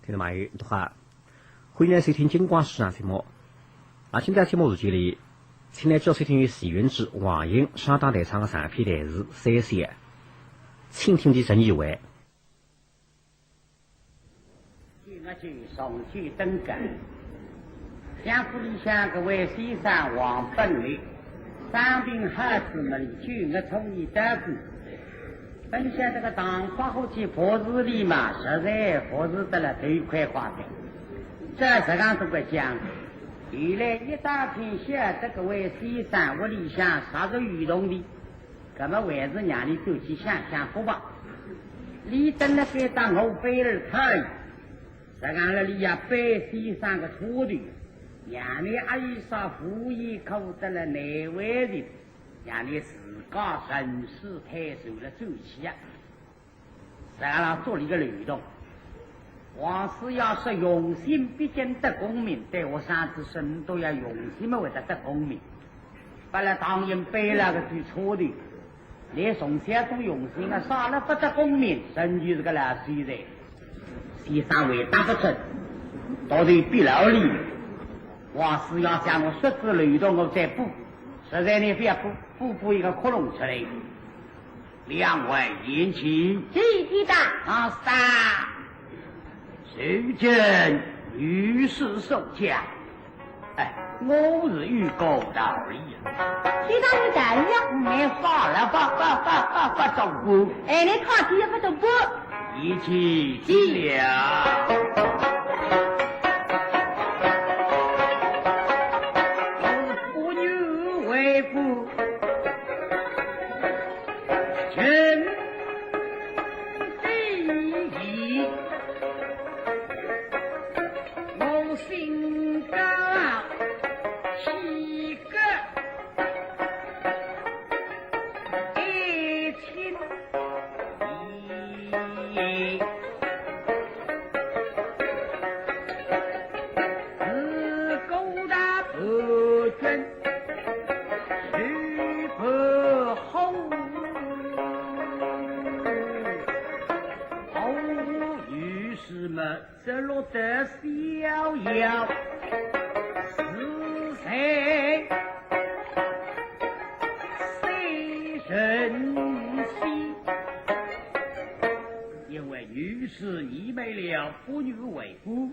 听众朋友，大家好，欢迎来收听金光市场节目。今天节目时间里，请来叫收听由徐云之、王英上当台唱的上篇台词三线，倾听的陈以为。我去送去登赶，相府里向各位先生王本领，三兵汉子们去我从你得过。本想这个当花后去佛寺里嘛，实在佛寺得了头块花的，这实上这个讲，原来一大片写这个位先生屋里向啥个运动的，那么还是让你走去想想好吧。你等了该当我背了他，实上了你也背先生个错的，让你阿姨说服一口得了内外的。让你自家神识太守了走起啊！实际上做了一个流动，王师要是用心，毕竟得功名，对我三子孙都要用心嘛，为了得功名。不然当然背了个最错的，连从小都用心啊，少了不得功名，甚至是个老衰的，先生为打不成，到底必劳力。王师要向我说子流动，我再补。实在你非要补一个窟窿出来，两位言起，记记的阿三，谁见女士受驾？哎，我是预告道理呀。谁当你干呀？你算了，不照顾。哎，你看起也不照顾。一起尽了。这落得逍遥，是谁？谁人兮？因为女士你没了妇女为夫，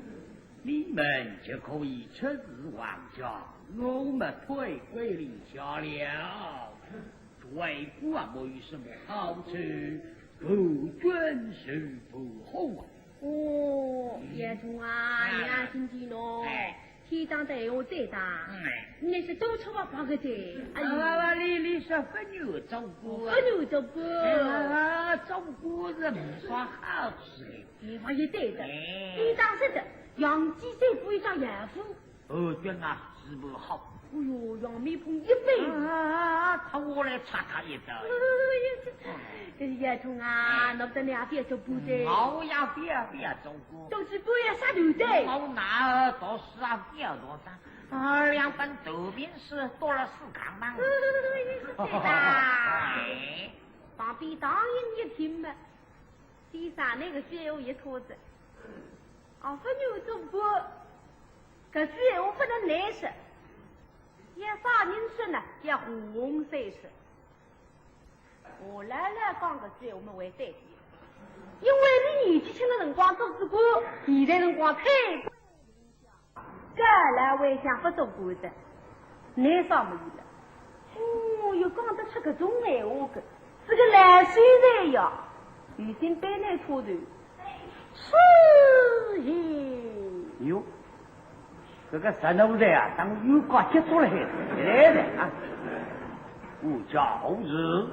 你们就可以出自王家，我们退归离家了。为夫啊，没有什么好处，不准是不好啊。哦，叶冲啊，你安心点喏。天当对我再大，你是多出我八个字。你说不牛照顾，不牛照顾，照顾是不算好事的。地方也对的，你当是的，杨继再补一张养父。对啊，是不好。哎呦，杨梅碰一杯。他我来插他一刀。叶冲啊，那不得两边照顾的。我要别照顾。都是不要杀头的。我拿到时啊，别多张。两本豆面是多了4杠嘛。对的。旁边当然一听嘛，地上那个血有一坨子。不牛照顾，可是我不能难受。也啥人说呢？也红色说。我来讲个句，我们会对的。因为你年纪轻的辰光做主过，现在辰光太过，该来为想不做过的，难啥没有了。又讲得出个种闲话个，是个烂水人呀！女性对内错头，是也。哟，这个石头的啊，当有瓜接住了来的啊！我叫日。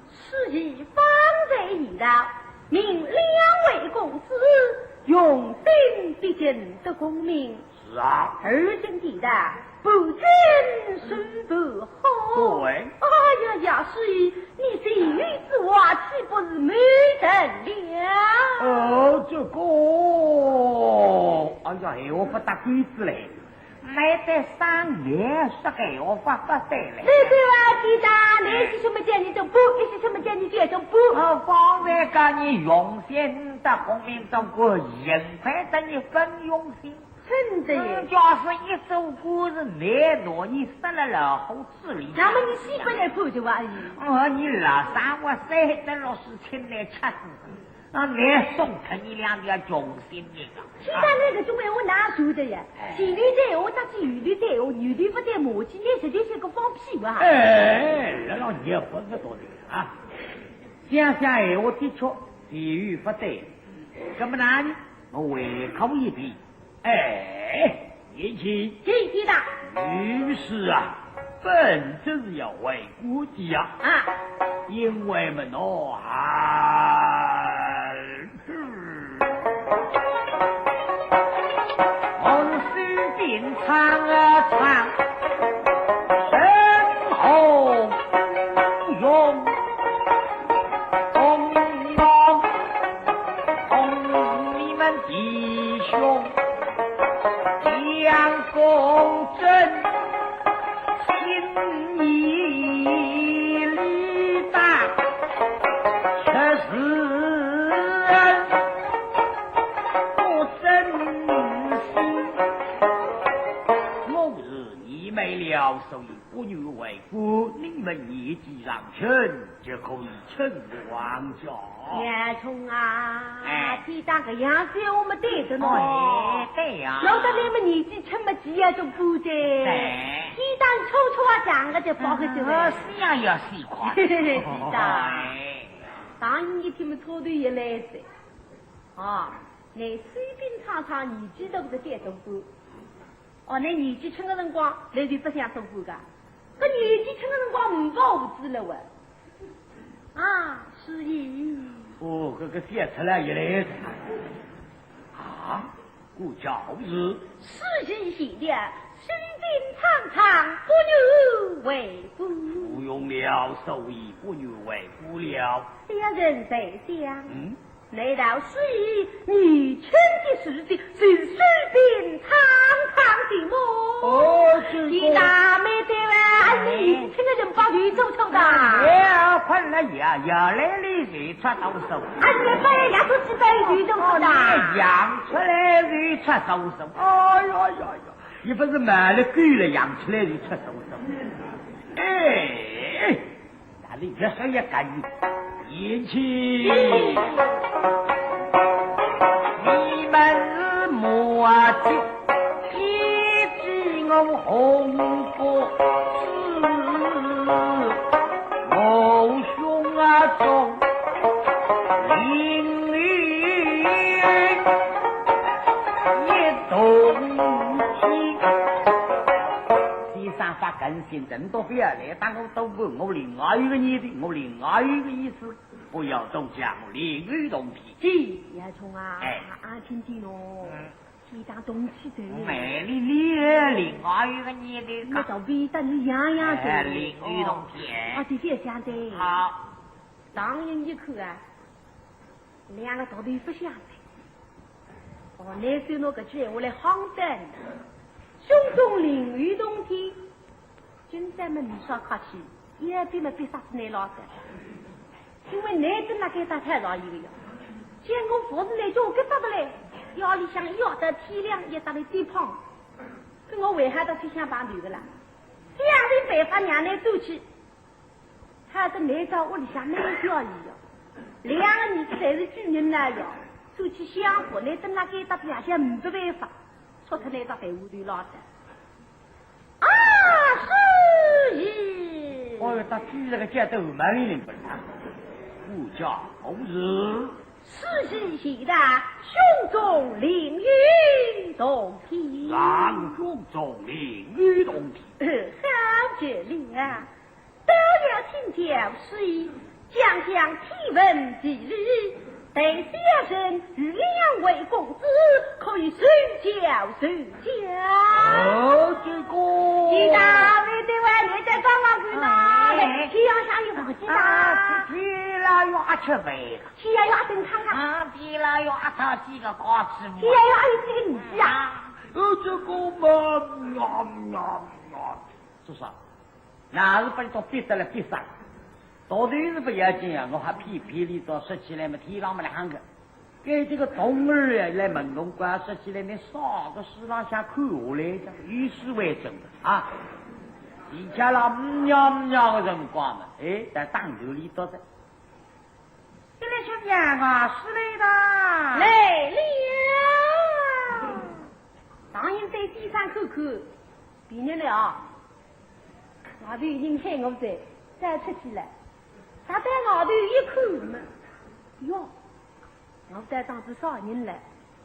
是以方才已到，命两位公子用兵必争得功名。是啊，而今地的不君是不好。对。是以你这女子娃岂不是美人了？这个，哎呀，我不打鬼子嘞。没得3年是给我发不得了。对啊，队长，你是什么叫你总部，你是什么叫你接总部？方才跟你用心的公民中国，应该等你分用心。真的耶！要是一首歌是难挪，你死了老后治理。那么你喜欢来破就完了。你老三我塞得老师请来吃死，来送他你两个忠心的。其他那个中文我哪说的呀？西律在我打起语律在我，女律不在母亲，那实在是个放屁吧？那让结婚个多的啊！想想我的确地狱不对，怎么拿呢？我胃口一闭。年轻，队长，女士啊，本就是要为国家啊，因为们我是bin唱啊唱，身后用同你们弟兄。杨公正，心意力大，却是不真心。我日你没了，所以不女为夫，你们年纪上称，就可以称王家。叶冲啊，队长个样子我们对着喏。对呀。老得你们年纪这么急啊，就不得。队长抽抽啊讲个就包个就来。是呀，要细夸。队长，当然一天们拖队也来噻。你随便唱唱，年纪都不是点总部。你年纪轻的辰光，你就不想总部噶。可年纪轻的辰光唔搞无知了喂。是伊。这个写出来一来故叫是是人写的，身边唱唱，不女为夫。不用了，所以不女为夫了。两人在想，难道是以女亲的事情是身边唱唱的么？你大妹对吧？你亲的人把女走臭的。快来呀！要来的人出到手。你把牙都是在女走臭的。养出来人出手手。你不是买了狗了，养出来人出手手。那你越说越干净。年轻，你们是磨酒，一举我红果我兄啊中淋雨一动情，第三发更新真多不要来，但我都问我另外一个你的，我另外一个意思。不要都讲淋雨动脾。叶冲啊，听听咯，队长动气的。美丽另外一个你的，我找微但你样样的。淋雨动脾。对对想的。好，当人一看啊，两个到底不相配。那时候那个句我来夯登，胸中淋雨动脾，军山们没少客气，也别么别啥子来老的。因为男子那个他太容易了，见我父子来叫我给打的来，腰里想要的体谅也打的最胖，跟我为啥都去想把女的啦？这样的办法让来走去，他的男到屋里向没交易了，两个女子才是巨人那样，走去相互来等那个打的下没办法，说他来到队伍里老的。是伊。他举了个街头蛮灵不啦？不叫红日，是是写的胸中淋雨动脾，胸中淋雨动脾。好绝了，都要请教师义，讲讲体文纪律，对先生与两位公子可以随教随教。这个记得为对外你在刚刚看到天阳下有不记得皮了要吃饭，天阳要等看看皮了要他几个瓜子，天阳要有几个女婿啊，这个嘛，做啥？哪是把你都逼得来逼死？到底是不要紧啊！我还偏里到说起来嘛，天上么两个，给这个童儿呀来门龙关说起来，你啥个市场想看下来的，以史为证的啊！以前了的辰光嘛，哎，在当头里到的。这来小娘啊，是来的，来了。当然在地上看看，别人了啊！外头人喊我再出去了。他在外头一看嘛，哟，我在当子少人了，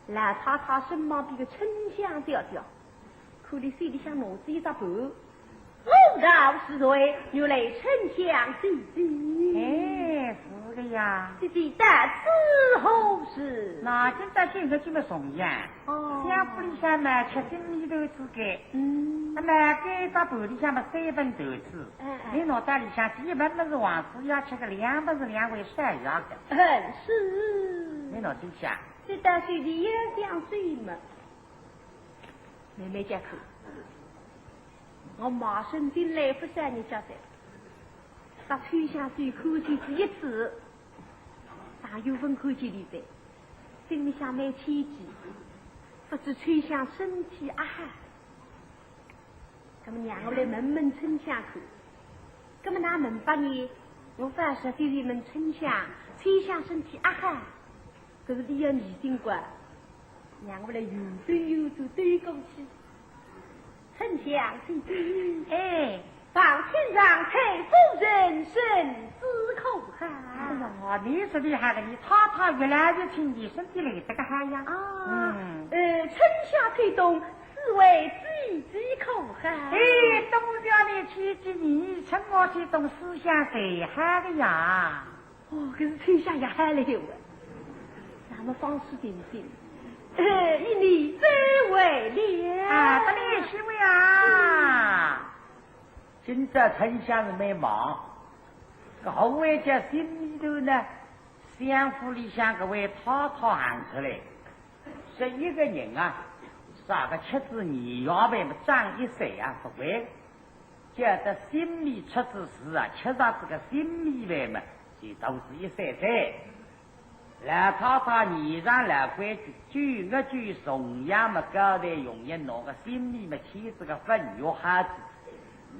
来太太身旁边个春香调调，看你手里向拿着一只盘，我道是谁？原来春香姐姐。哎，是个呀。姐姐得此何事？那今朝今个这么重呀？哦，香府里向嘛吃些米豆子干，那么该到盘里向嘛3份豆子，你脑袋里向第一份么是黄子要吃个2份是2位山药的。是。你脑子想？这大水里也想水嘛？妹妹家口，我马上进来不3年晓得，把春香水看见是一次，大有份看见里在，心里想买千几。不知春香身体阿哈，那么娘我来问春香看，那么那问8年，我反说对问春香身体阿哈，可是你要疑心怪，娘我来有走对过去，春香姐姐，哎，放天上太夫人身子口哈。哎呀，你说厉害了，你太越来越轻，你身体累得个哈呀。春夏推动四位自己口哈。哎，东表你去你趁我去动思想谁哈的呀？哦，可是春夏也嗨了哟，咱们方式定定，一你真为了啊，不联系我呀。今朝春夏是蛮忙，个后位家心里头呢，相府里向个位滔滔喊出来。这一个人啊，啥个吃子你要呗，长1岁啊，不会。叫得心里出子时啊，吃上这个心里呗嘛，就都是1岁岁。来太太你让来规矩，我就同样嘛，高头容易拿个心里嘛，起这个分药孩子，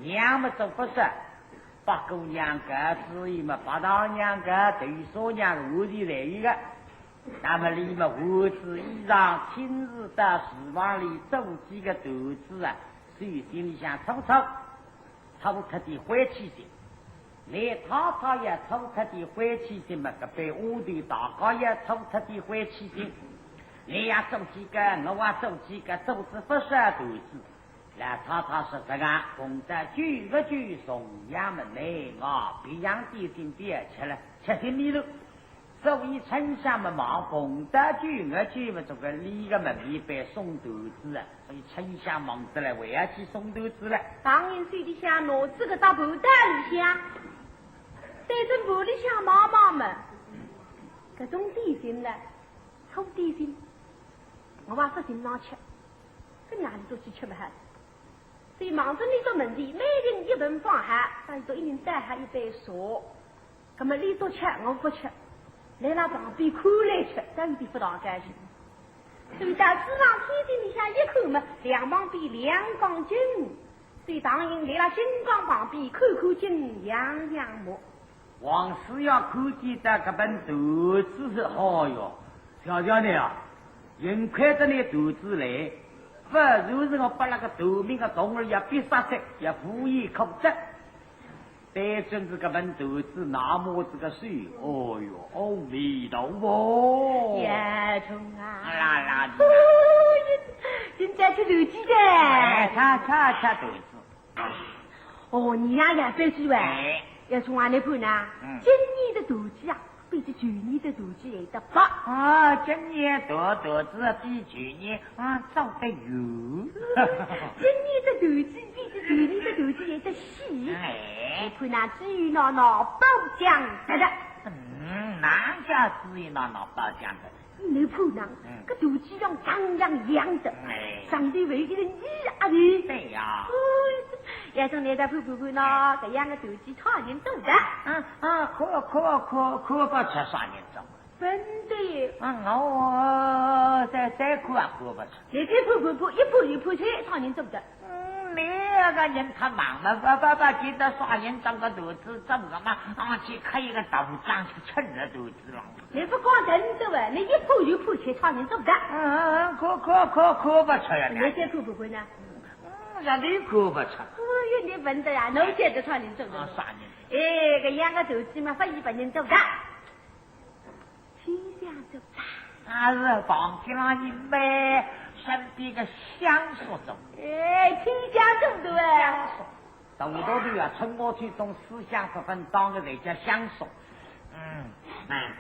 娘嘛做不是。八姑娘个至于嘛，八大娘个对嫂娘屋里来一个。那么里面胡子衣裳亲自到厨房里做几个豆子啊，所以心里想抽他的晦气心，你太也抽他的晦气心嘛，个被屋里大哥也抽他的晦气心，你也做几个，我也做几个，都是不少豆子。来太说这个，共在聚送衙门内啊，别样的心别吃了，吃些米了。所以春夏嘛忙，逢得聚我去嘛，这个里个门里边送豆子啊，所以春夏忙得来，为要去送豆子了。当然水里向拿这个大布袋里向，带着布里向妈妈们，各种点心呢，臭点心，我把这心上吃，跟哪里都去吃不下。所以忙着那个门里，每人1盆放下，但是1人带下1杯茶，那么你都吃，我不吃。来那旁边看来吃，真的不大干净。所以到厨房天地里向一看嘛，两旁边2缸金，所以当然来了金缸旁边看金，样样摸。王师要看见的这本豆子是好哟，瞧瞧你啊，人看着你豆子来，不如是我把那个豆面的动物也别杀死，也敷衍口子。对准这个本豆子，那么这个水，哦哟，阿弥陀佛！野虫啊！啦，人家吃豆子的，吃豆子。哦，你呀也别去玩，要从哪里看呢？今年的豆子啊，比起去年的豆子来得薄。啊，今年豆子比去年长得有。今年的豆子比起去年的豆子来得细。你看那至于闹包浆的。哪家至于闹包浆的？你不能，个肚脐上张扬扬的，上帝为一个女儿的。对呀。要从那个婆婆呢，这样个肚脐差点走的。可不吃啥人走。真的。我再哭啊哭不吃。那个婆一步车差点走的。那个人他忙了，记得啥人长个肚子怎么嘛？去开一个豆浆去撑着肚子了。你不光真的喂，你一步车差点走的。可不吃呀！那些婆婆呢？让你可不吃。有你问的呀，那些都差点走的。啥人？哎，个养个肚子嘛，非100人走的。天想走的。那是放起了你们身边个享受中。哎，天想走的哎。豆豆的呀，趁我去懂思想十分当个人家享受。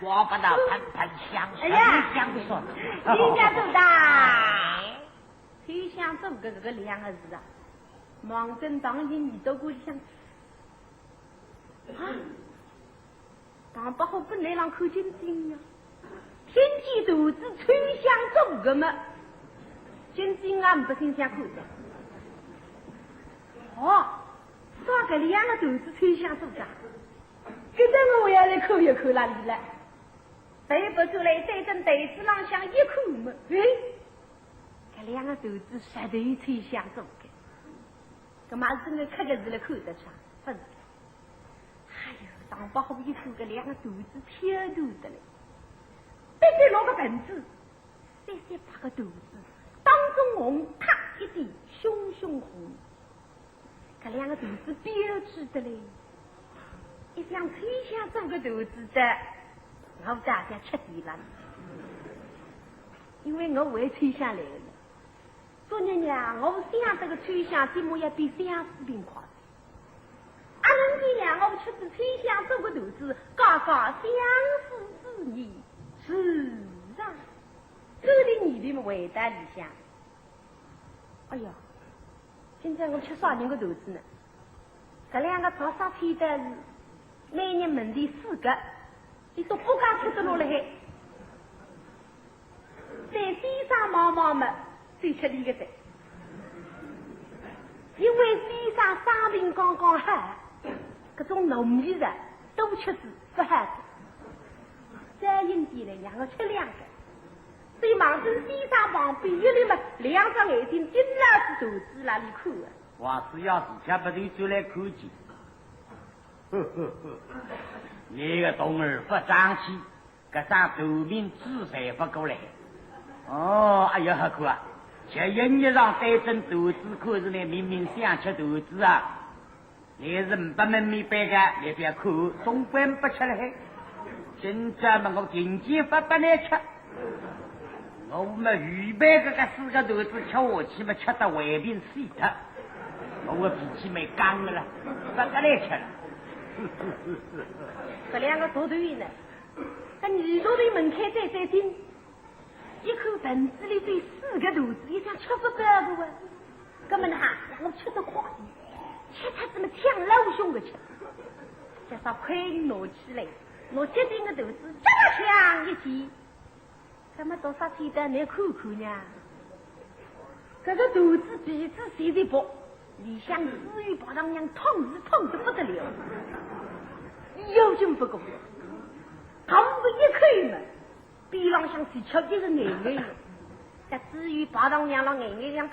我不到喷享受。哎呀，享受。天想走的。天想走个2个字啊，忙正当年你都过想。当不好本来让口紧紧呀，天气肚子吹响走个嘛，紧紧啊不心想口的。啥个2个肚子吹响走的？跟着我要来口一口哪里了？背不出来，再等袋子上想一口嘛。这2个肚子实在吹响走的，干嘛真的看个字来口得出？分。哎呦，当不好一口个2个肚子飘肚的嘞，背背拿个盆子，3、8个肚子，当中红啪一地，熊熊红。这2个肚子标志的嘞，一想吹响走个肚子的，我大家吃地了，因为我会吹响来了。昨日呀，我想这个吹响怎么也比相思病快。娘，我吃子吹响走个肚子，刚刚相思之意是啊，这里你的伟大理想。哎呀，现在我吃啥人个肚子呢？这2个早上批的是每年门的4个，你都不敢吃得落来。在西上毛毛们最吃力个的，因为西上伤病刚刚好。各种农艺人都吃子不好的，再因地来让我吃2个，所以忙着西山旁边一里嘛2只眼睛盯那是肚子那里看啊。我是要自家不对就来看见，你个动儿不争气，这张头面自然不过来。哎呀，好苦啊！这人一上带正肚子，可是呢明明想吃肚子啊。你是不明明白的，你别看，总管不吃了嘿。现在嘛，我经济不来吃，我们预备这个4个肚子吃下去嘛，吃得胃病死的，我脾气没刚了，不来吃了。这2个多对呢，这女多对门开再听，一口盆子里对4个肚子，一想吃不饱不？根本哈，我吃得快。吃他怎么抢老兄的吃？加上快拿起来，拿决定个肚子这么抢一起，怎么多少钱的来看看呢？这个肚子鼻子谁的薄，里向至于把人娘痛是痛得不得了，有劲不够，痛不一口嘛，鼻浪向去吃一个眼眼，这至于把人娘让眼眼样。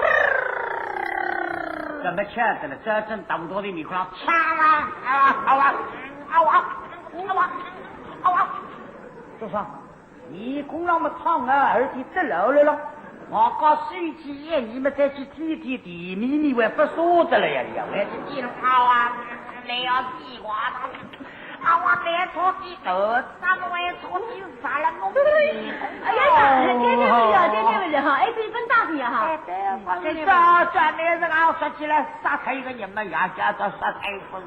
怎么吃的了？这正豆豆的米块抢啊！就说你公让么烫啊，而且得了来了。我告水起夜，你们再去提地米，你还不说的了呀？你还去地好啊？你要地瓜我来搓地豆，咱们还搓地啥了？哎呀，这位哈，哎，这分大的哈。这那是俺说起来，杀开一个人们牙家到杀开不是？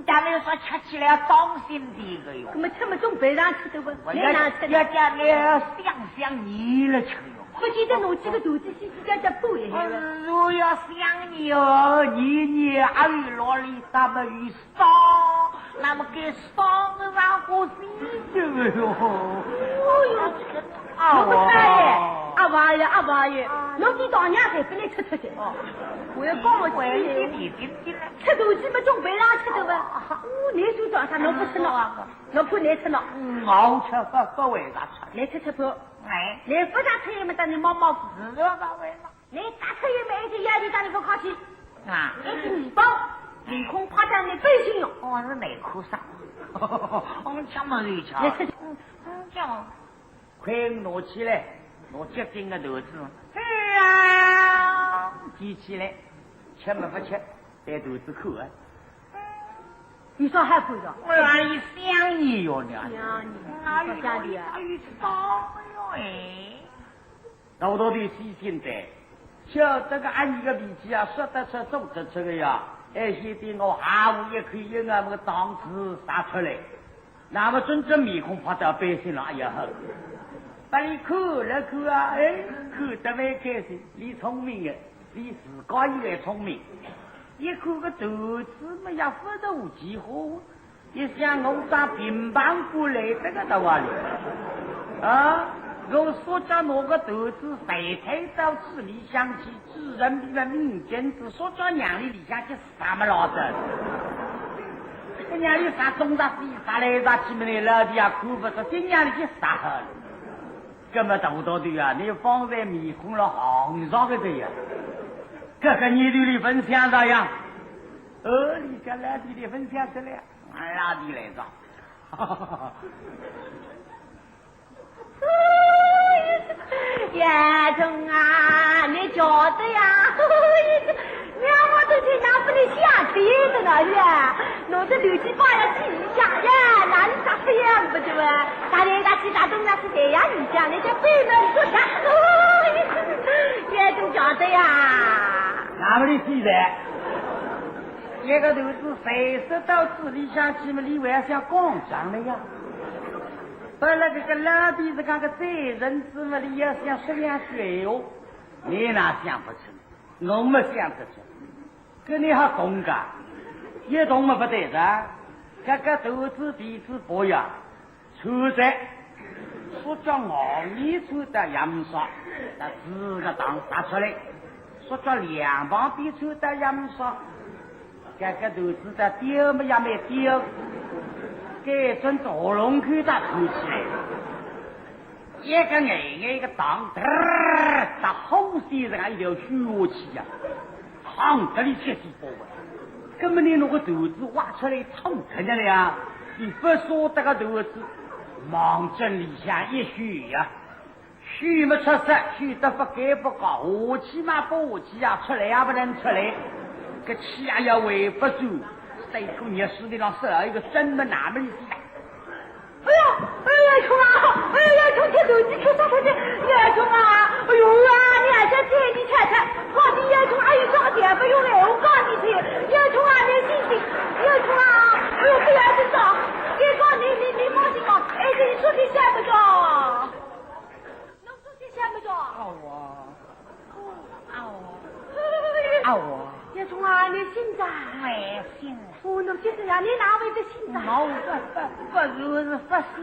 咱们说吃起来要当心的一个哟。我们吃么种白上吃的不？要家里想你了吃哟。不记得拿几个肚子细细叫补一下。如要想你哦，你耳朵里咱们与少那么给双个上过水酒哟。哦哟，我不看耶，阿爸爷，侬比大娘还不来吃去哦。我要讲我回去你听听了，吃东西么总备上吃的吧？你说早上侬不吃喏，侬怕难吃喏？我吃不为啥吃？来吃不？哎，来不大吃也没当你猫猫子，是要咋为了？你大吃也没一些压力当你不客气。啊，一只米包，脸孔趴在你背心了。我是内裤上，我们抢么就抢。抢，快拿起来，拿结冰的豆子，提起来，吃没不吃，带豆子口啊。你说还不着？我阿姨想你哟，娘。阿姨家里啊？阿姨烧哟哎。老多的细心的，晓得个阿姨个脾气啊，说得出做得出的呀。而且对我下午也可以有俺们个档次杀出来，那么真正面孔怕到百姓了，哎呀好。把你看了看啊，哎，看得蛮开心，你聪明的，比自家以为聪明。一看个豆子么也不得无几火，一想我打乒乓过来这个到哪里？啊，我说叫拿个豆子谁推到纸里向去，主人比了民间子，说叫娘里里向去啥么老子？这娘里啥东啥西啥来啥去么的，老弟啊看不着，这娘里去啥好了？这么大道的啊，你放在面孔了行上个这样。这个你对的分享咋样？你跟老弟的分享出来，老弟来着。叶总啊，你晓得呀？娘我都是拿不你下地的了呀，弄得刘鸡巴要记一下呀，哪里啥这样不对吧？大连大去大东那是这样一讲，你这背门说啥？叶总晓得呀？哪么的记得？一个头子谁说到纸里向去么？你为啥想广场了呀？把那个老弟是讲个责任之么？你要想说两句哟，你哪想不出？我没想得出。跟你还懂个？一懂么不对的？这个头子鼻子不呀，穿在说叫熬米穿的洋纱，那四个档打出来。说叫两旁边穿的洋纱，这个头子的丢么也没丢，给尊大龙口的看起来，一个矮一个档，打后身上一条血气呀，躺这里切西包啊！根本你那个头子挖出来躺着的呀，你不说这个头子，忙正里向一虚呀。虚没出色，虚得不该不高，下气嘛不下气呀，出来也不能出来，这气呀也围不住，谁可你死的让死了一个真么那么的死。哎呀，冲啊！哎呀，冲铁头机看啥看见？呀，冲啊！哎呦啊，你还在这里看看，好的呀，冲！哎呦，这个点不用来，我告诉你听，呀，冲啊，你信心，呀，冲啊！哎呦，不要紧的，别讲你放心嘛，哎，你说的想不着。想不着？叶冲啊，你信咋？没信。侬就是呀，你哪位的信咋？我不如是不信。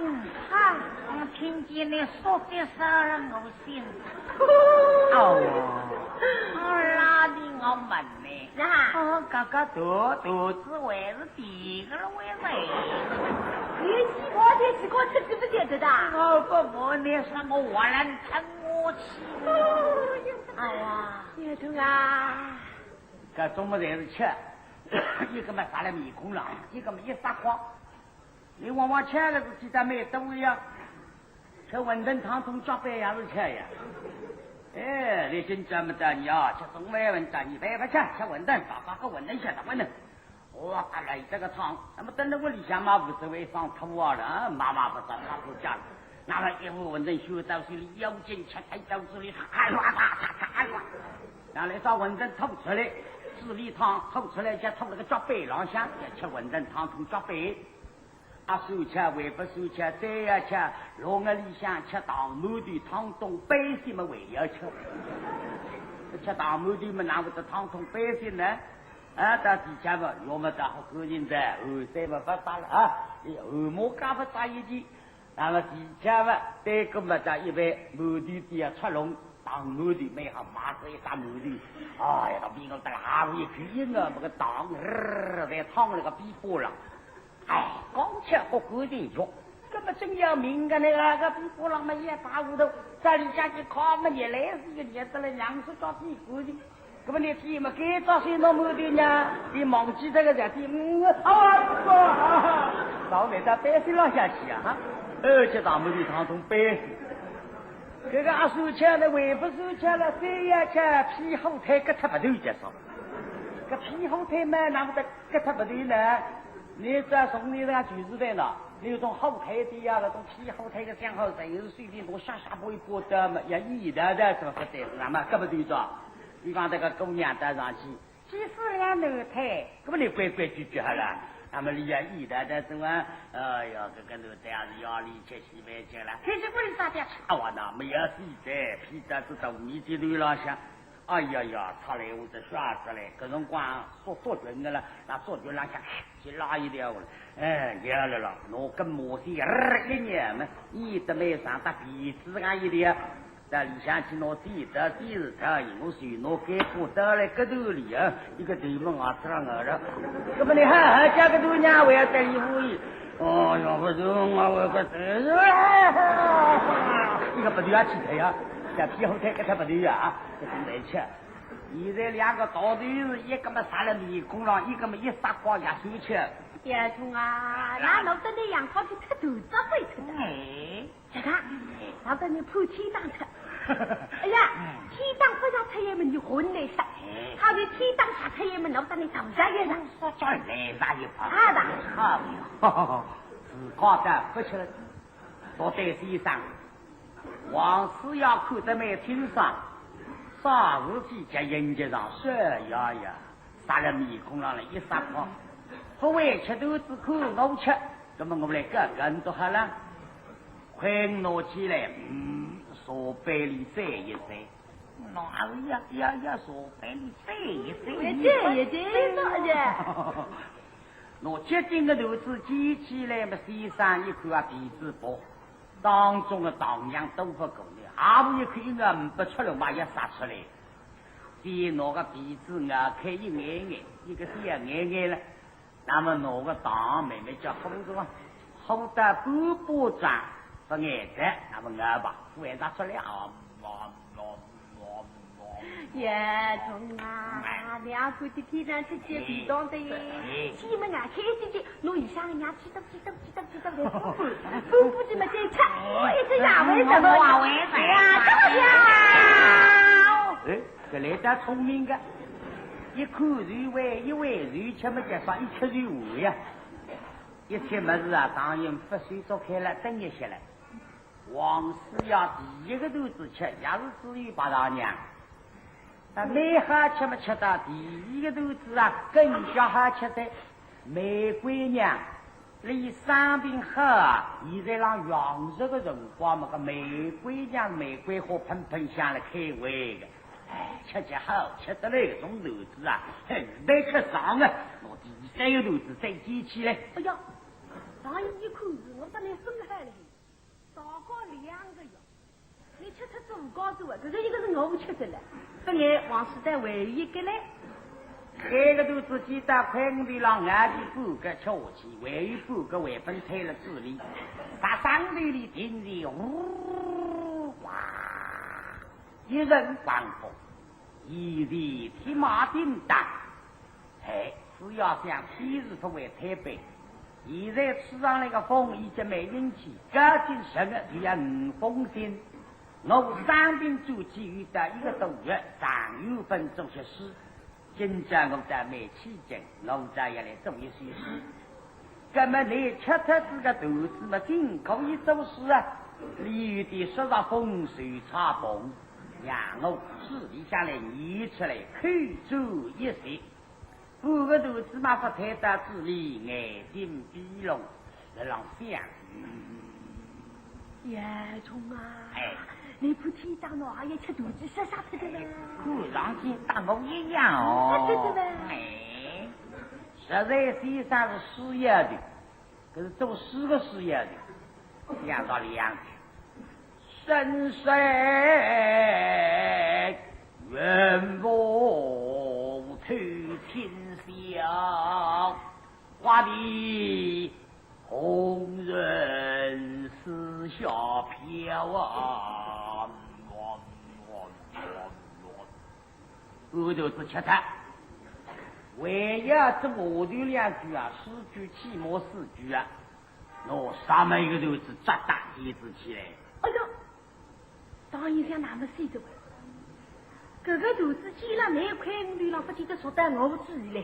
啊，我听见你说的事儿，我信。拉的我问呢。哥哥肚子为是第个了为谁？你西瓜的西瓜吃记不记得的？我不问你说我我能撑我去。叶冲啊，这中午才是吃，一个嘛撒了面孔了，一个嘛一撒谎。你往往吃了是记得没多呀？吃馄饨汤从脚背也是吃呀。哎，你真这么的你啊，吃中外文的你别不吃，吃馄饨，打个馄饨吃的馄饨。我打来这个汤，那么等到我里向嘛无所谓上土啊了，妈妈不找他不家了。那么一壶馄饨修到手里，腰间吃太到手里，哎哇嚓，然后来找馄饨吐出来，治理汤吐出来，就吐那个脚背上向，吃馄饨汤吐脚背。手吃为不手吃，再要吃老我里向吃糖馒头汤冻百姓们为要吃，吃糖馒头们哪会得汤冻百姓呢？到底下嘛，要么打好个人在，后三嘛不打了啊，后末干不打一句，那么底下嘛，对个嘛打一般，目的地啊出笼，当目的没好马上一打目的，哎呀，比我打下午一看啊，那个当在烫那个逼波了，哎，刚吃好个人肉。这么真要命的那个比波浪嘛也打糊涂，这里下去看嘛也来是一个日子了，两手抓屁股的。那么你天嘛给找谁弄目的呢？你忘记这个日子，到那到白水浪下去啊！而且咱们的当中白水，这个阿手枪的还不手枪了，谁呀去皮后台跟他不对介绍，这皮后台嘛，那么的跟他不对呢？你这送你那个就是在哪？你有种后台的呀，那种皮后台的相好在，有时随便从下不会播的嘛，也一的什么不对，那么根本对着。你讲这个姑娘带上去，即使俺楼台，根本你规规矩矩好了。那么你也一的什么，哎呀，这个楼台还是要离去西北去了。这是不是啥点吃我那没有是的，皮子是到米的路上想。哎呀呀，出来我这耍死嘞！各种光说准的了，那说准了下去拉一条了，有了了，我跟摩西一年嘛，一直没上到鼻子俺一条，在里向去拿地的地是他，我水拿给过到了个头里啊，一个头门啊吃了了，那么你还加个头娘我要带衣服衣，哦哟不中啊我个一个不对啊起来呀。这皮后台给他不对啊，这正在吃。现在两个大头是一个嘛杀了米工了，一个嘛一杀光牙手吃。叶冲啊，那弄得你养好去吃肚子会吃的。哎，这个，老子你铺天当吃。哎呀，天当不下吃也么你混来吃，好的天当下吃也么弄得你头上一上。说叫来啥一跑？好的。好，自靠的不吃了，多对先生。王师要看得没听上，啥事体在人家上说呀，杀了米空上了一杀光，不为吃肚子苦我吃，那么我们来个人都好了，快拿起来，手杯里塞一塞，哪呀手杯里塞一塞，一塞我决定的肚子举起来嘛，身上一块鼻子薄。当中的荡漾都不够的，还不一看一个不出来嘛也杀出来，先拿个鼻子啊开一眼眼，一个是眼了，那么拿个当妹妹叫好多，好的半巴掌不眼的，那么我把副眼杀出来啊，叶冲啊，两口的天上吃鸡皮当的耶，西门啊开进去，弄一箱人家吃的的，夫妇这么在吃，我一直牙为什么？呀，这么香！哎，这来得聪明的，一口肉味，一碗肉吃么加上一吃肉味呀，一切么子啊，当然不水做开了，等一些了。王师要第一个肚子吃，也是至于八大娘。没好吃么吃到第一个肚子啊，更加好吃的玫瑰娘离生病好啊，现在让养殖的辰光嘛，个玫瑰娘玫瑰花喷喷香了开胃的，吃好吃的那种肚子啊，没吃上啊，我第三个肚子再举起来，哎呀，上一口子我把你生下来，少过2个月。你吃它做高子啊，这个一个是我吃的了，不然王师在唯一个嘞。开个肚子鸡蛋快的让俺的半个吃下去，唯一半个外分推了治理，把上头里听着呜哇，一人关风，一人铁马叮当，只要想天日不为太白。现在吃上那个风已经没人气，赶紧10个就要5封信。我3兵主起遇到一个多月，3月份做些事，今朝我在没期间，我在也来做一些事。那么你吃他这个肚子嘛，尽可以做事啊。李玉的说到风水插风，让我私底下来捏出来，口出一些。半个肚子嘛，不太大智力，眼睛闭拢，来让想。叶冲啊，你不听讲了，也吃肚子杀杀他的了。看上去大我一样哦。对的呗。实在先生是事业的，可是做4个事业的，讲到2句。深水远风推天香，画地红人四下飘啊，额头是吃它。唯一这下头2句啊，4句起码4句啊，我上面一个头子扎大天子起来。哎呦，当然像那么细的。这个肚子见了那块女郎不记得说得我自己来，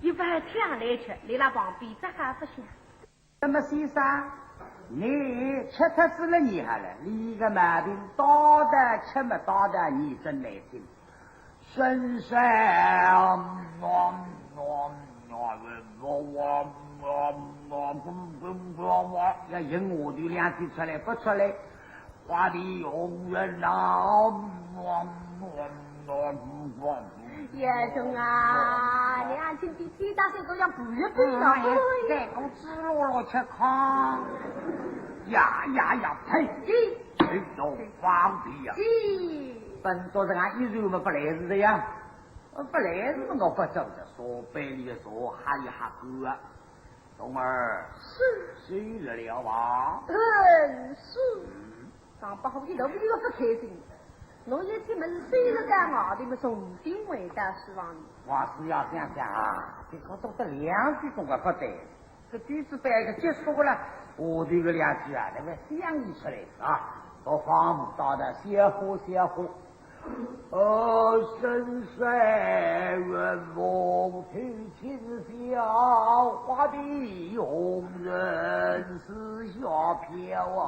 一般天来吃，你那旁边这还不行。那么先生，你吃它死了你好了，你个毛病到的吃没到的，你真难听。深山要引我的2句出来，不出来，花的红人啊！叶兄啊，2天的天大水都要补一补了，在公吃了吃糠，呀，呸！哎呦，放屁呀！本多人俺一日嘛不来事的呀，不来事我不走的，说白里说哈一哈哥啊，冬儿睡了吧？是。上不好的都不就不开心。我一天门睡了干嘛的么？重新回答希望你。我是要想想啊，这个做的2句总归不对，这句子被一个结束了，我这个2句啊，那个想一出来啊，都放不到的，歇呼。深山远风吹琴箫，花的红人四下飘啊。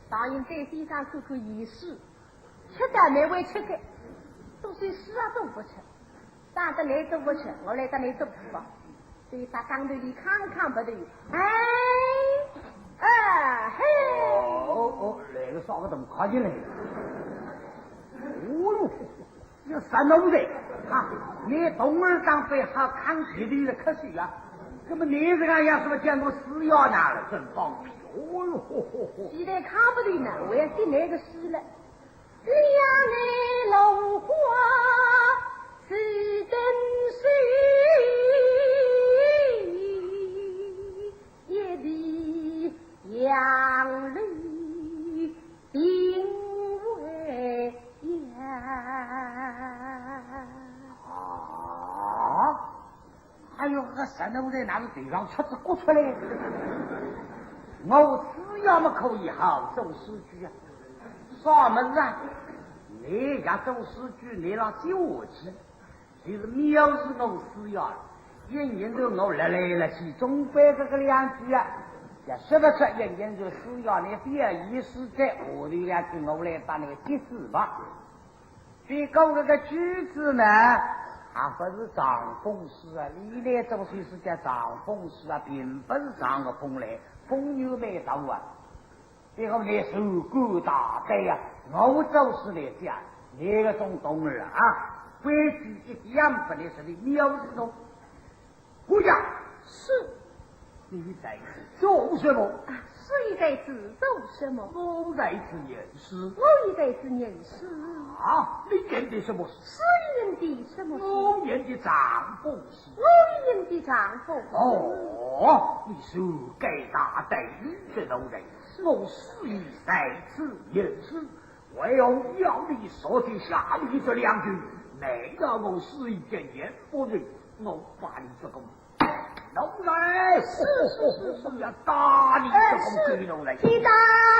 答应在地上做出仪式，吃的没会吃的，都是死啊都不吃，长得来都不吃，我来到你做厨房，所以他刚头里看不对，来个啥个怎么看进来？哦哟，这神农的啊！你冬儿当被好看皮的了，可惜啊！那么你这个样什么见过死要拿了，真放屁！哦哟，现在看不对呢，我要进那个诗了。两岸楼花是灯水，夜里杨柳并未央。还有个神农在哪里地上出子过出来？我只要么可以好做诗句啊，啥么子啊？你要做诗句，你让救我去，就是藐视我死要了。人人都我来了去，总归这个2句啊，也说不出人人就死要你表意思在，我的2句我来把那个解释吧。别讲这个句子呢。不是长风诗啊，历来总是叫长风诗啊，并不是长个风来，风牛没到啊。这个你手骨大胆呀，我就是来讲，那个种东儿啊，规矩一样不的是你藐视侬。我讲是，你在做什么？是在此做什么？我在此念诗。我也在此念诗。你念的什么诗？是念的什么诗？我念的长风诗。我念的长风诗。你是该大胆这种人，我是以在此念诗，唯有要你说的下面这2句，没让我是一件言不人，我把你这个龙来，是要打你这个鬼龙来！你打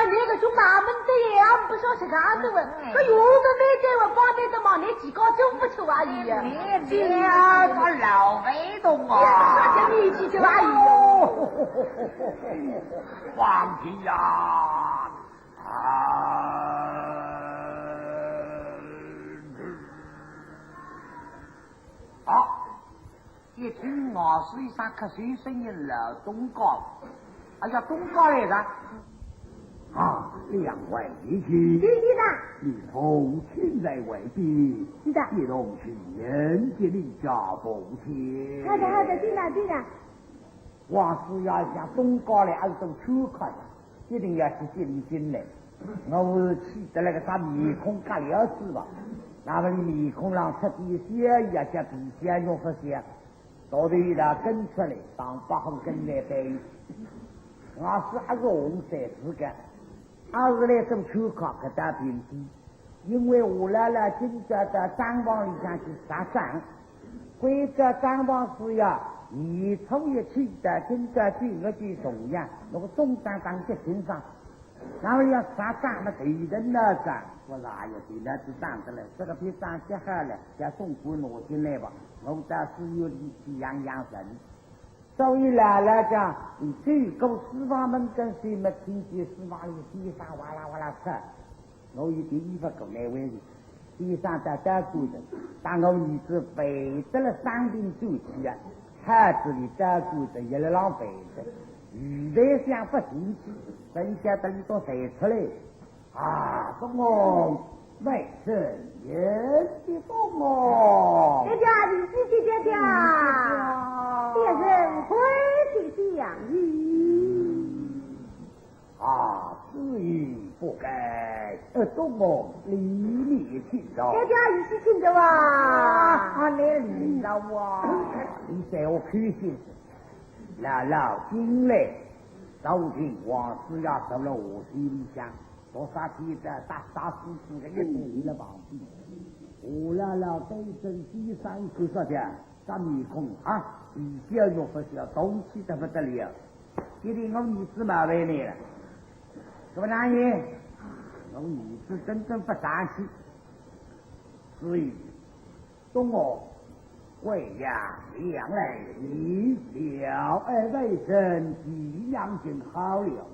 那个中大门的呀，不晓得干什么？可有的没在我方面的嘛，你几个就不求阿姨呀？这个老被动啊！说你去求阿姨哟！放屁呀！一听我是一声瞌睡声音老东高，哎呀东高来着！两位弟兄，弟弟的，你同亲来为宾，是的，一同去迎接你家父亲。好的好的，对了对了，王师要向东高来，还是从秋考的，一定要去接你进来。我是气得那个啥面孔干了子吧，那么你面孔上出点血也叫鼻血用不血，到底他跟出来，当八号跟来背。我是还是红色资格，还是来从秋考给他平地，因为我来了今朝的账房里向去杀账，规则账房是要一从一起的，今朝第二句重样，那个总账账在身上。然后要杀账嘛，对人那账，我说哎呀，对那是账的了，这个比账结好了，叫中国挪进来吧，我倒是有力气养养神。所以来了讲，你最高司法门跟谁没听见司法里地上哇啦哇啦吃，我有第一个过来为的，地上在打鼓的，当我儿子背得了伤病周期啊，孩子里打鼓的也来浪费的。鱼在想不进去，人家等到谁出来啊？东哦，为生人的东哦，爹爹，你自己爹爹，别人会的养育。啊，此语不该，东哦，离你去着。爹爹，你是听着哇？啊，你领着我，你在我开心。姥姥进来，周听王师要走了我心里想，多少天的大师傅的一回了旁边，我姥姥对正第三口说的，这面孔啊，比较肉不小，东西得不得了。今天我儿子麻烦你了，什么大爷？我儿子真正不争气，所以懂我。为呀，两来你了，为身体养精好了。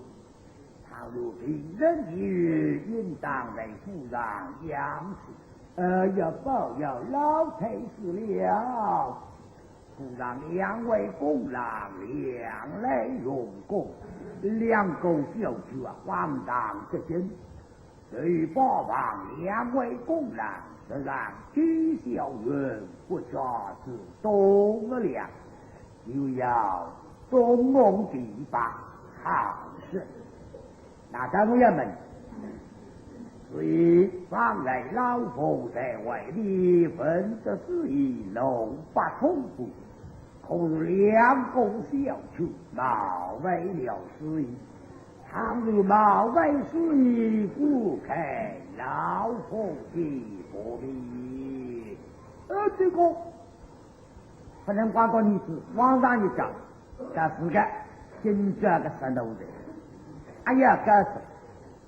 倘若病人于应当为夫人养死，要保要老太死了。夫人两位公郎两来用功，两个小酒啊，荒唐之心。对保王两位公郎。虽然居小人不家之东良，又要中梦地把好事。那当然们，所以方来老夫在外地分的是以龙八通府，恐两公小处冒为了事意。倘若冒为事意，不开老夫的不必。这个不能光到你是网上一讲，这是个新这个石头的。哎呀，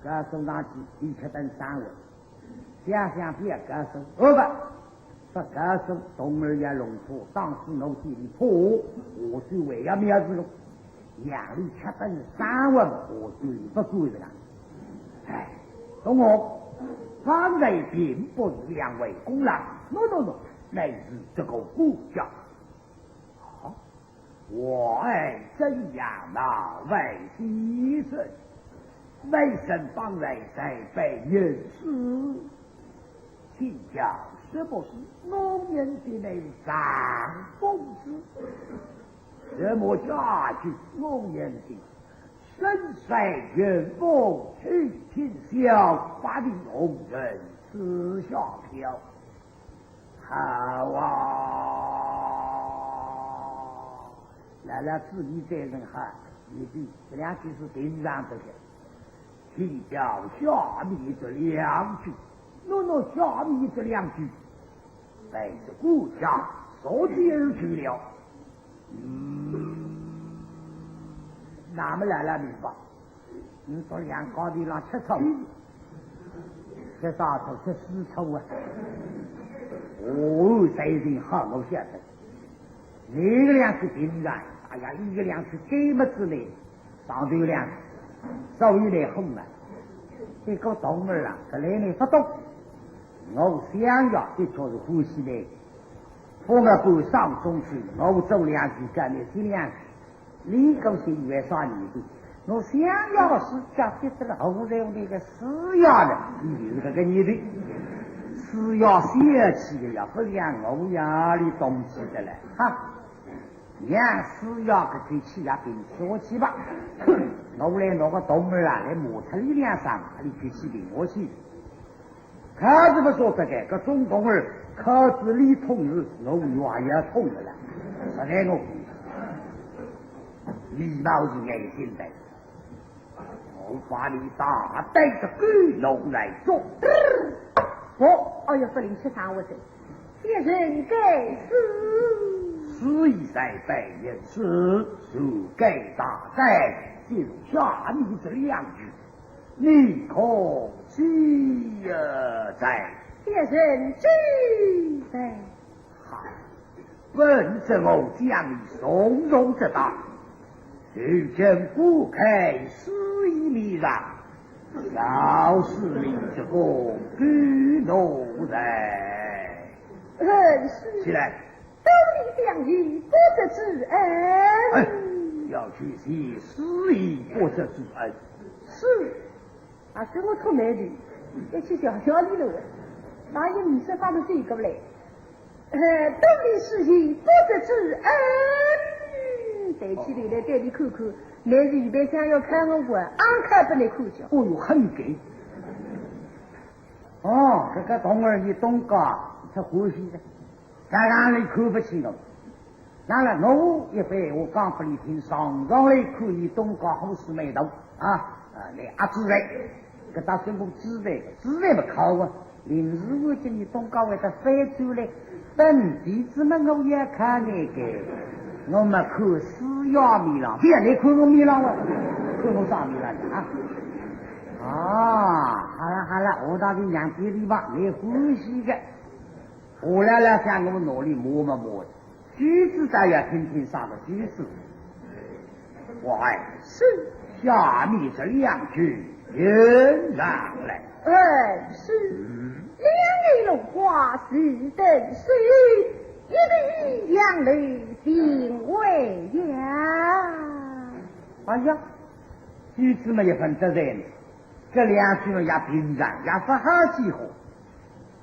歌手上去一切等三位，想别歌手，不歌手东儿也龙坡，当时楼梯里破，我是为了面子了。养里吃等三万，我最不够的了。哎，懂我？方才并不是两位公郎，no， 乃是这个顾家。好，我爱怎样那为牺牲，为神方来才被人死，请教是不是农民的内上公子？什么下去农民的身在远风，去天笑，把你红人吃下飘。好啊，来了自己这人哈，你的这两句是顶上这个，请教下面这两句，诺下面这两句，乃是顾家所接而去了。那么来了明白？你说两高地上吃草，吃啥草？吃死草啊！哦，这人好，我晓得。那个两是平然，哎呀，一个两是给么之内，上头有两个，稍微来红了。这个动儿啊，这来呢不动。我想要的确是呼吸的。我们不上中去，我走两句，干的这两句，你高兴越啥你的？我想要是家接这个后人那个死要的，你就是这个你的死要泄气的呀，不像欧亚的东西的了哈。让死要可以去呀，给你说去吧。我来拿个东儿啊，来磨出力量上，你去去给我去。看怎么说这个，个中东儿靠子里痛日，我越也痛的了。实在我礼貌是爱心的。我把你大带着狗弄来做。哎呀，不灵吃啥我这？先生该死。死一在百人死，属该大灾，就下你这两句，你可惜在？先生知在。好，问什么将你从容之道？如今不开死一米让，小事令之功，居奴在。是。起来。都你相遇不得之恩。要去习私意不得之恩。是，啊，是我出卖的，要去小小里了。哪有你说发的这个嘞？都你事情不得之恩。带起来来带你看看，那是一般想要看我玩，安看不来看见。哦哟，很给。哦，这个东儿你懂个，他欢喜的。刚刚你看不起我，当然我一般我讲不你听，上来可以东家好事没动来阿自然，给他宣布自然不靠啊！临时我叫你东家为他翻出来，本地子们我也看那个，我们看死要米郎，别来看我米郎啊，看我啥米郎好了，我到底养别地方来欢喜的。我来向我们努力摸的，句子咱要听听啥个句子。我爱是下面这两句人上来。是。两人龙花是等水，一对两泪定为呀。哎呀，句子嘛也分得人，这两句嘛也平常，也不好几回。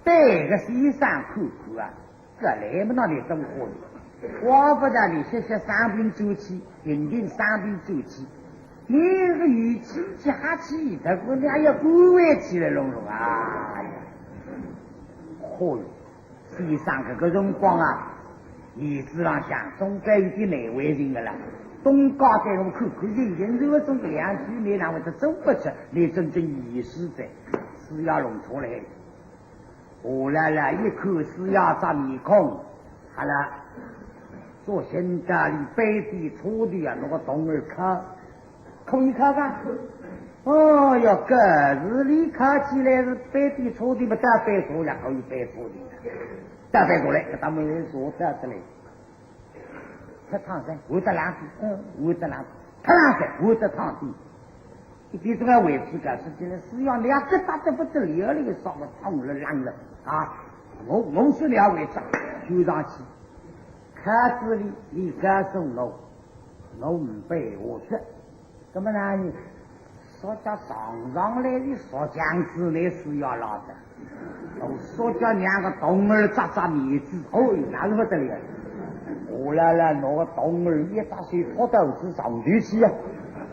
这个西山看看啊，这来不那里生活的，我不但你学伤病周期，定伤病周期，你这个语气假气，这姑娘要关怀起来弄啊！哟，西山这个辰光啊，意思上想总该有点难为情的了。东家给我们看看，人这个种两句，你让我这走不出，你真正意思在，是要弄出来。我来了一口是要张面孔，好了，做现在里背地出的啊，那个东儿可以看看。哦哟，个日里看起来是背地出的，不但背出也可以背出的，再背过来，给他们说这来。他躺在，我在哪里？我在哪里？他躺在，我在躺地。你这个位置干事情呢，是要两个大的不得了，那个烧了烫了烂了啊！我是两位长，就上去，看这里你感受我唔背我说，怎么呢？你说叫上来的说将子来是要拉的，我说叫两个东儿扎面子，那个不得了！我来了，那个东儿一大水破豆子上去去啊！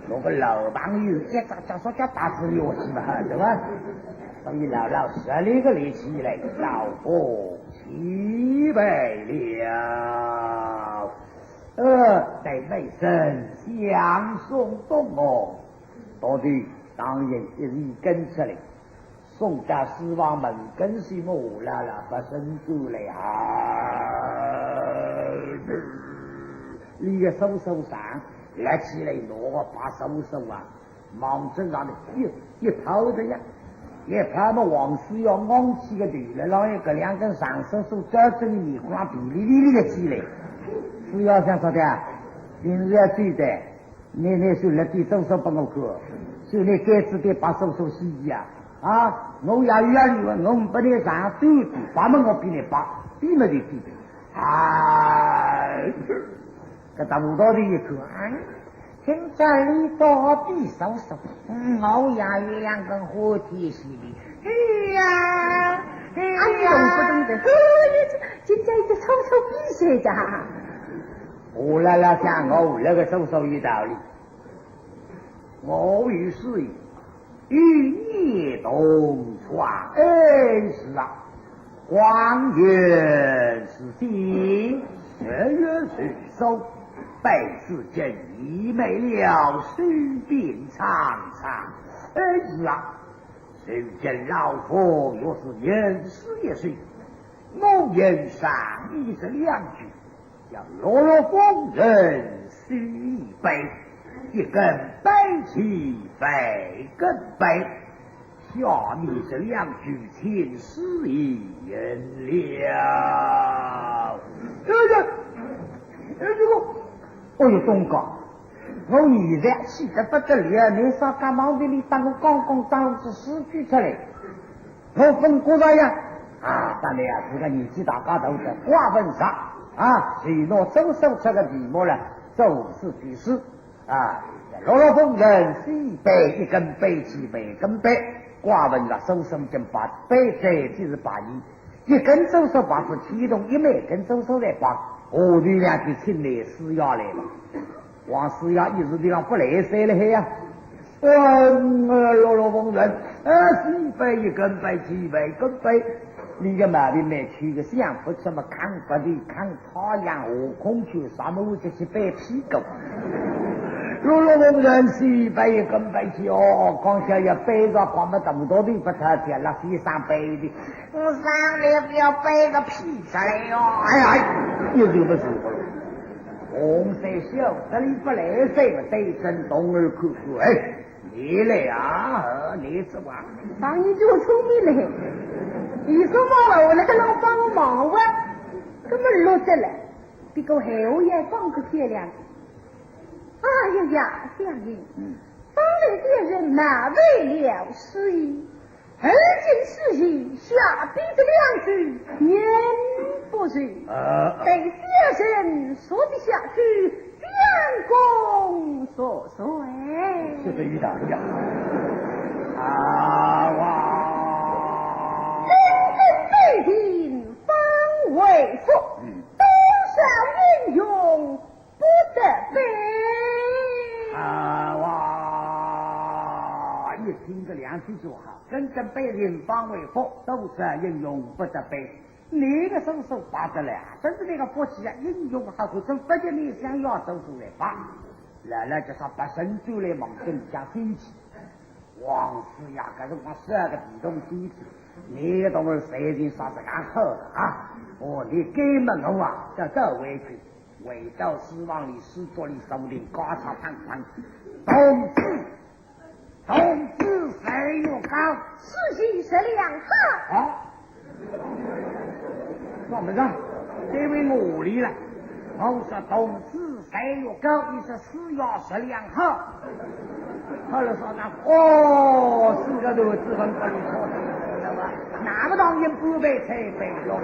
那个老朋友一早说叫打死我去嘛，对吧？所以老实那个力气来，老夫齐备了。在内身相送东哦，到底当然一人跟出来，宋家四王门跟随我来了，把身过来你个手上。来起来，我把手啊，忙着让你一跑的呀，一跑嘛，往事要昂起个头来，然后一个两根上手抓着你面孔比哩的起来，是要想说的，平时要记得，你手来地手帮我看，手来该子得把手洗洗啊，我也有我不能上手的，把么我比你把，比没得比，这大木刀的一看，听这里多比手手，欧阳月亮跟火铁洗礼，哎呀，哎呀，不懂得，今天一个抽抽比赛的。我来了讲我那个手手有道理，我与是与夜同床，是啊，光源是心，学月是手。百事正义没了，随便尝尝。是啊，谁见老佛若是人死也是，我言上一是两句，要落落风人须一杯，一根白旗非根杯。下面这两句请示一人了。这个。哎呦，东哥，我现在气得不得了，你上干忙的里当我刚刚当是死举出来，我分过来呀！啊，当然啊，这个年纪大家都在瓜分上啊，谁拿周手这个题目了，就是句诗啊，落落风人是一杯，一根杯起杯根杯，瓜分了周手跟把杯这就是把一根周手把是启动，一枚根周手来把。我这两句请来施压来了，王施压一时地方不来塞了嘿呀！落落风人，几杯一根杯，几杯根杯，你个毛病没去个想不怎么看不的看太阳和空气，什么我就是白屁股。落落风人几杯一根杯去哦，刚才要背着光么这么多的不他见了地上背的，我上来不要背个屁出来哟！哎呀！又就不舒服了。红色小这里不来谁对着东儿看看，哎，你来啊，你怎么？当你就聪明了，你说嘛，我那个老帮我忙活，根本落着了，别个还我也放个漂亮。哎呀呀，相爷，方来的人嘛，为了事业。而今事情下笔这两句言不是被先生说得下去，员工所说是这一道理啊！哇！真正被听方为父，多少英勇不得悲啊！哇！一听这两句就好。真正被人方为佛，都是英勇不得悲。你个手手拔得了，真是那个佛气啊！英勇还会真不见你想要走出来拔，来就说把神州来猛跟想飞起。王师呀，可是我12个地洞飞起，你个东儿谁人啥子干好的啊？哦，你根本我啊，这都委屈，为到希望里施作里手里高茶堂堂，同志谁又高？事情是两好。啊，算不上，这位我离了。我说同志谁又高？你是4要12好。后来说那4个头资本不理错，那么当然不被才被了。